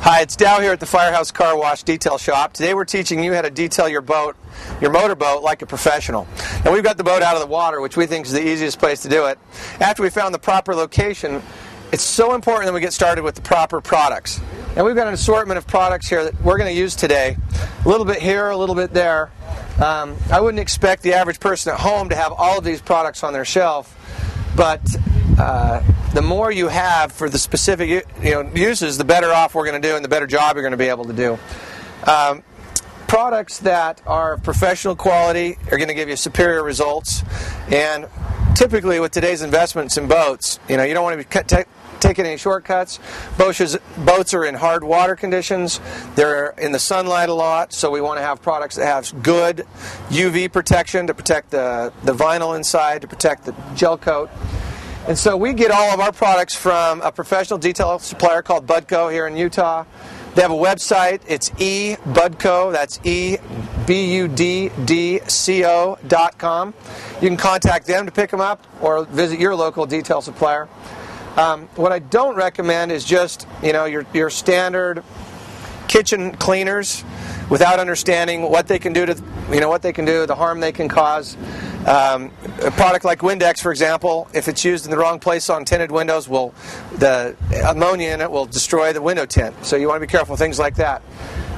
Hi, it's Dow here at the Firehouse Car Wash Detail Shop. Today we're teaching you how to detail your boat, your motorboat, like a professional. And we've got the boat out of the water, which we think is the easiest place to do it. After we found the proper location, it's so important that we get started with the proper products. And we've got an assortment of products here that we're going to use today. A little bit here, a little bit there. I wouldn't expect the average person at home to have all of these products on their shelf, but the more you have for the specific uses, the better off we're going to do and the better job you're going to be able to do. Products that are professional quality are going to give you superior results, and typically with today's investments in boats, you don't want to be taking any shortcuts. Boats are in hard water conditions. They're in the sunlight a lot, so we want to have products that have good UV protection to protect the vinyl inside, to protect the gel coat. And so we get all of our products from a professional detail supplier called Budco here in Utah. They have a website. It's eBudco. That's EBUDDCO.com. You can contact them to pick them up or visit your local detail supplier. What I don't recommend is just your standard kitchen cleaners without understanding what they can do to the harm they can cause. A product like Windex, for example, if it's used in the wrong place on tinted windows, the ammonia in it will destroy the window tint. So you want to be careful with things like that.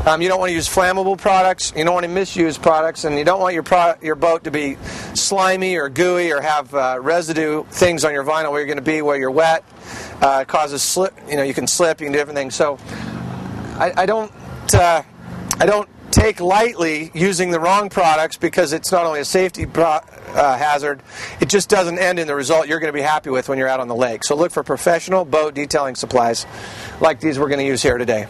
You don't want to use flammable products. You don't want to misuse products, and you don't want your boat to be slimy or gooey or have residue things on your vinyl where you're going to be where you're wet. It causes slip. You can slip. You can do different things. So I don't take lightly using the wrong products, because it's not only a safety hazard, it just doesn't end in the result you're going to be happy with when you're out on the lake. So look for professional boat detailing supplies like these we're going to use here today.